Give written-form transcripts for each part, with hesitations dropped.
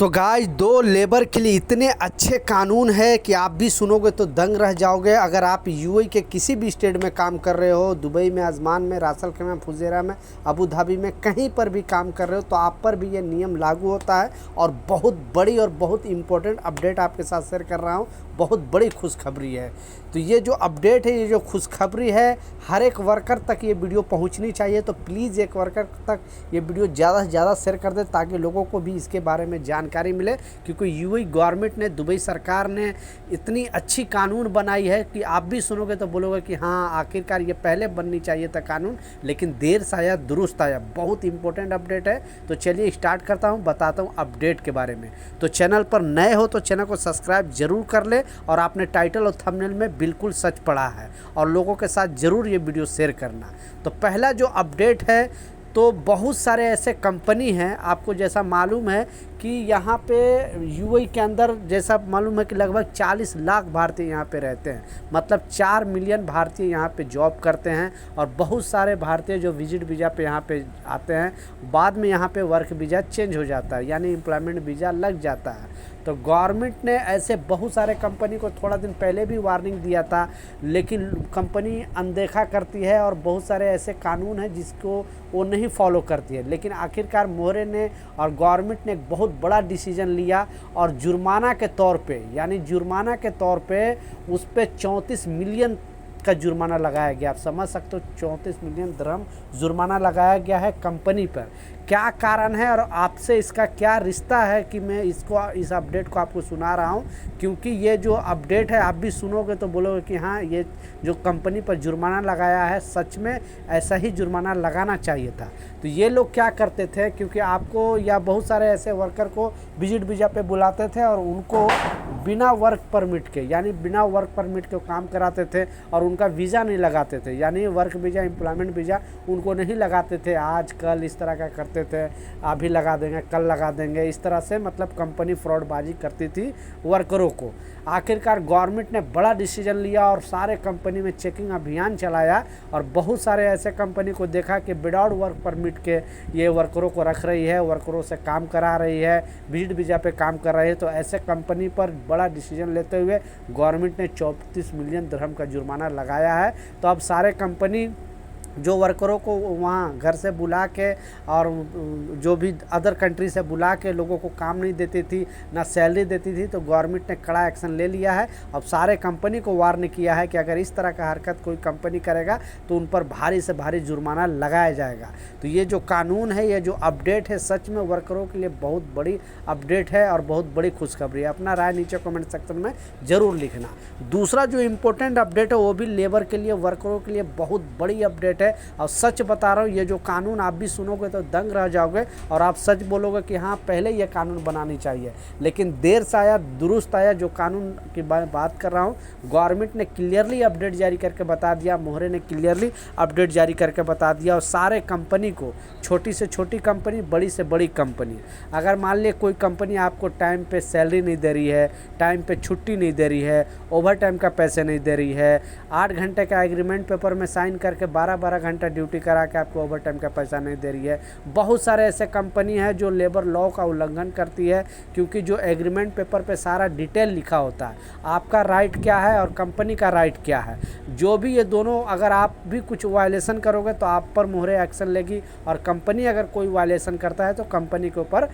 तो गाइस, दो लेबर के लिए इतने अच्छे कानून है कि आप भी सुनोगे तो दंग रह जाओगे। अगर आप यूएई के किसी भी स्टेट में काम कर रहे हो, दुबई में, अजमान में, रासल खैमा में, फुजेरा में, अबू धाबी में, कहीं पर भी काम कर रहे हो तो आप पर भी ये नियम लागू होता है। और बहुत बड़ी और बहुत इम्पोर्टेंट अपडेट आपके साथ शेयर कर रहा हूँ। बहुत बड़ी खुशखबरी है। तो ये जो अपडेट है, ये जो खुशखबरी है, हर एक वर्कर तक ये वीडियो पहुंचनी चाहिए। तो प्लीज़ एक वर्कर तक ये वीडियो ज़्यादा से ज़्यादा शेयर कर दे ताकि लोगों को भी इसके बारे में जानकारी मिले। क्योंकि यूएई गवर्नमेंट ने, दुबई सरकार ने इतनी अच्छी कानून बनाई है कि आप भी सुनोगे तो बोलोगे कि हाँ, आखिरकार ये पहले बननी चाहिए था कानून, लेकिन देर से आया दुरुस्त आया। बहुत इंपॉर्टेंट अपडेट है। तो चलिए स्टार्ट करता हूँ, बताता हूँ अपडेट के बारे में। तो चैनल पर नए हो तो चैनल को सब्सक्राइब जरूर कर ले। और आपने टाइटल और थंबनेल में बिल्कुल सच पढ़ा है और लोगों के साथ ज़रूर ये वीडियो शेयर करना। तो पहला जो अपडेट है, तो बहुत सारे ऐसे कंपनी हैं, आपको जैसा मालूम है कि यहाँ पे यूएई के अंदर जैसा मालूम है कि लगभग 40 लाख भारतीय यहाँ पे रहते हैं। मतलब 4 मिलियन भारतीय यहाँ पे जॉब करते हैं। और बहुत सारे भारतीय जो विजिट वीज़ा पे यहाँ पे आते हैं, बाद में यहाँ पे वर्क वीज़ा चेंज हो जाता है, यानी एम्प्लॉयमेंट वीज़ा लग जाता है। तो गवर्नमेंट ने ऐसे बहुत सारे कंपनी को थोड़ा दिन पहले भी वार्निंग दिया था, लेकिन कंपनी अनदेखा करती है। और बहुत सारे ऐसे कानून हैं जिसको वो नहीं फॉलो करती है। लेकिन आखिरकार मोहरे ने और गवर्नमेंट ने एक बहुत बड़ा डिसीजन लिया और जुर्माना के तौर पे, यानी जुर्माना के तौर पे उस पर 34 मिलियन का जुर्माना लगाया गया। आप समझ सकते हो, 34 मिलियन दिरहम जुर्माना लगाया गया है कंपनी पर। क्या कारण है और आपसे इसका क्या रिश्ता है कि मैं इस अपडेट को आपको सुना रहा हूँ। क्योंकि ये जो अपडेट है, आप भी सुनोगे तो बोलोगे कि हाँ, ये जो कंपनी पर जुर्माना लगाया है, सच में ऐसा ही जुर्माना लगाना चाहिए था। तो ये लोग क्या करते थे, क्योंकि आपको या बहुत सारे ऐसे वर्कर को विजिट वीज़ा पे बुलाते थे और उनको बिना वर्क परमिट के, यानी बिना वर्क परमिट के काम कराते थे और उनका वीज़ा नहीं लगाते थे, यानी वर्क वीज़ा, एम्प्लॉयमेंट वीज़ा उनको नहीं लगाते थे। आज कल इस तरह का करते थे, अभी लगा देंगे, कल लगा देंगे, इस तरह से मतलब कंपनी फ्रॉडबाजी करती थी वर्करों को। आखिरकार गवर्नमेंट ने बड़ा डिसीजन लिया और सारे कंपनी में चेकिंग अभियान चलाया और बहुत सारे ऐसे कंपनी को देखा कि विदाउट वर्क परमिट के ये वर्करों को रख रही है, वर्करों से काम करा रही है, विजिट वीज़ा पे काम कर रही है। तो ऐसे कंपनी पर बड़ा डिसीजन लेते हुए गवर्नमेंट ने 34 मिलियन दिरहम का जुर्माना लगाया है। तो अब सारे कंपनी जो वर्करों को वहाँ घर से बुला के और जो भी अदर कंट्री से बुला के लोगों को काम नहीं देती थी, ना सैलरी देती थी, तो गवर्नमेंट ने कड़ा एक्शन ले लिया है। अब सारे कंपनी को वार्न किया है कि अगर इस तरह का हरकत कोई कंपनी करेगा तो उन पर भारी से भारी जुर्माना लगाया जाएगा। तो ये जो कानून है, ये जो अपडेट है, सच में वर्करों के लिए बहुत बड़ी अपडेट है और बहुत बड़ी खुशखबरी है। अपना राय नीचे कमेंट सेक्शन में ज़रूर लिखना। दूसरा जो इम्पोर्टेंट अपडेट है, वो भी लेबर के लिए, वर्करों के लिए बहुत बड़ी अपडेट है। और सच बता रहा हूँ, ये जो कानून आप भी सुनोगे तो दंग रह जाओगे और आप सच बोलोगे कि हाँ, पहले ये कानून बनानी चाहिए। लेकिन देर से आया दुरुस्त आया। जो कानून की बात कर रहा हूँ, गवर्नमेंट ने क्लियरली अपडेट जारी करके बता दिया, मोहरे ने क्लियरली अपडेट जारी करके बता दिया। और सारे कंपनी को, छोटी से छोटी कंपनी, बड़ी से बड़ी कंपनी, अगर मान लिया कोई कंपनी आपको टाइम पे सैलरी नहीं दे रही है, टाइम पे छुट्टी नहीं दे रही है, ओवर टाइम का पैसे नहीं दे रही है, 8 घंटे का एग्रीमेंट पेपर में साइन करके 12 घंटा ड्यूटी करा के आपको ओवर टाइम का पैसा नहीं दे रही है। बहुत सारे ऐसे कंपनी है जो लेबर लॉ का उल्लंघन करती है। क्योंकि जो एग्रीमेंट पेपर पे सारा डिटेल लिखा होता है, आपका राइट क्या है और कंपनी का राइट क्या है, जो भी ये दोनों, अगर आप भी कुछ वायलेशन करोगे तो आप पर मोहरे एक्शन लेगी। और कंपनी अगर कोई वायलेशन करता है तो कंपनी के ऊपर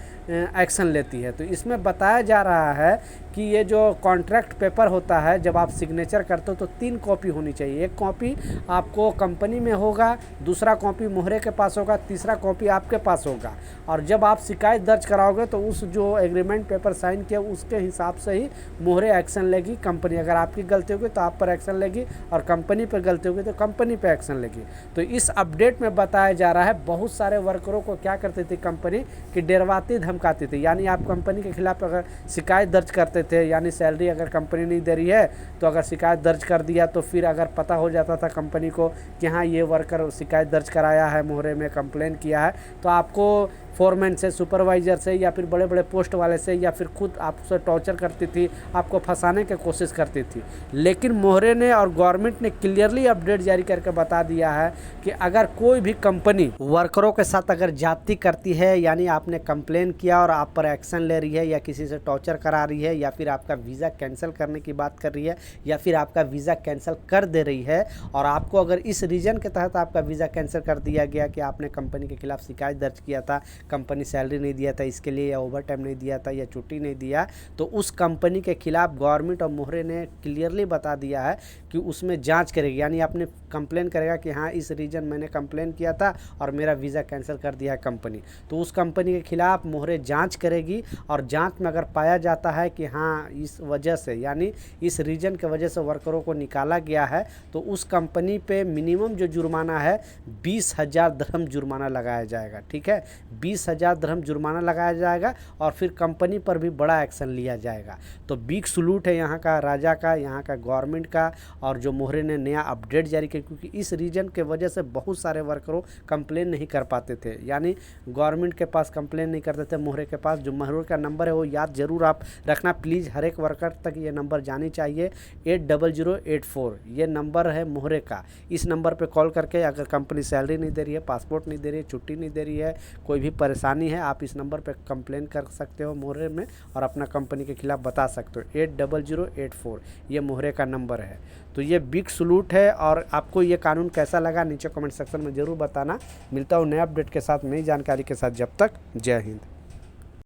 एक्शन लेती है। तो इसमें बताया जा रहा है कि ये जो कॉन्ट्रैक्ट पेपर होता है, जब आप सिग्नेचर करते हो तो 3 कॉपी होनी चाहिए। एक कॉपी आपको कंपनी में होगा, दूसरा कॉपी मोहरे के पास होगा, तीसरा कॉपी आपके पास होगा। और जब आप शिकायत दर्ज कराओगे तो उस जो एग्रीमेंट पेपर साइन किया उसके हिसाब से ही मोहरे एक्शन लेगी कंपनी। अगर आपकी गलती होगी तो आप पर एक्शन लेगी और कंपनी पर गलती होगी तो कंपनी पर एक्शन लेगी। तो इस अपडेट में बताया जा रहा है, बहुत सारे वर्करों को क्या करती थी कंपनी की, डरवाती धमकाती थी। यानी आप कंपनी के खिलाफ अगर शिकायत दर्ज करते थे, यानी सैलरी अगर कंपनी नहीं दे रही है तो अगर शिकायत दर्ज कर दिया, तो फिर अगर पता हो जाता था कंपनी को कि हाँ, ये वर्कर शिकायत दर्ज कराया है, मोहरे में कंप्लेन किया है, तो आपको फोरमैन से, सुपरवाइज़र से या फिर बड़े बड़े पोस्ट वाले से, या फिर खुद आपसे टॉर्चर करती थी, आपको फंसाने की कोशिश करती थी। लेकिन मोहरे ने और गवर्नमेंट ने क्लियरली अपडेट जारी करके बता दिया है कि अगर कोई भी कंपनी वर्करों के साथ अगर ज्यादती करती है, यानी आपने कंप्लेन किया और आप पर एक्शन ले रही है, या किसी से टॉर्चर करा रही है, या फिर आपका वीज़ा कैंसिल करने की बात कर रही है, या फिर आपका वीज़ा कैंसिल कर दे रही है, और आपको अगर इस रीज़न के तहत आपका वीज़ा कैंसिल कर दिया गया कि आपने कंपनी के खिलाफ शिकायत दर्ज किया था, कंपनी सैलरी नहीं दिया था इसके लिए, या ओवर टाइम नहीं दिया था, या छुट्टी नहीं दिया, तो उस कंपनी के खिलाफ गवर्नमेंट और मोहरे ने क्लियरली बता दिया है कि उसमें जांच करेगी। यानी आपने कंप्लेन करेगा कि हाँ इस रीज़न मैंने कंप्लेन किया था और मेरा वीज़ा कैंसिल कर दिया है कंपनी, तो उस कंपनी के खिलाफ मोहरे जांच करेगी, और जांच में अगर पाया जाता है कि हाँ इस वजह से, यानी इस रीज़न के वजह से वर्करों को निकाला गया है, तो उस कंपनी पे मिनिमम जो जुर्माना है 20,000 दिरहम जुर्माना लगाया जाएगा। ठीक है, 20,000 दिरहम जुर्माना लगाया जाएगा, और फिर कंपनी पर भी बड़ा एक्शन लिया जाएगा। तो बिग सलूट है यहाँ का राजा का, यहाँ का गवर्नमेंट का, और जो मोहरे ने नया अपडेट जारी किया, क्योंकि इस रीजन के वजह से बहुत सारे वर्करों कंप्लेन नहीं कर पाते थे, यानी गवर्नमेंट के पास कंप्लेन नहीं करते थे मोहरे के पास। जो मोहरे का नंबर है वो याद जरूर आप रखना प्लीज़, हर एक वर्कर तक ये नंबर जानी चाहिए, 80084 ये नंबर है मोहरे का। इस नंबर पे कॉल करके अगर कंपनी सैलरी नहीं दे रही है, पासपोर्ट नहीं दे रही है, छुट्टी नहीं दे रही है, कोई भी परेशानी है, आप इस नंबर पे कंप्लेन कर सकते हो मोहरे में, और अपना कंपनी के खिलाफ बता सकते हो। 80084 ये मोहरे का नंबर है। तो ये बिग सलूट है, और आपको ये कानून कैसा लगा नीचे कमेंट सेक्शन में ज़रूर बताना। मिलता हूँ नए अपडेट के साथ, नई जानकारी के साथ, जब तक जय हिंद।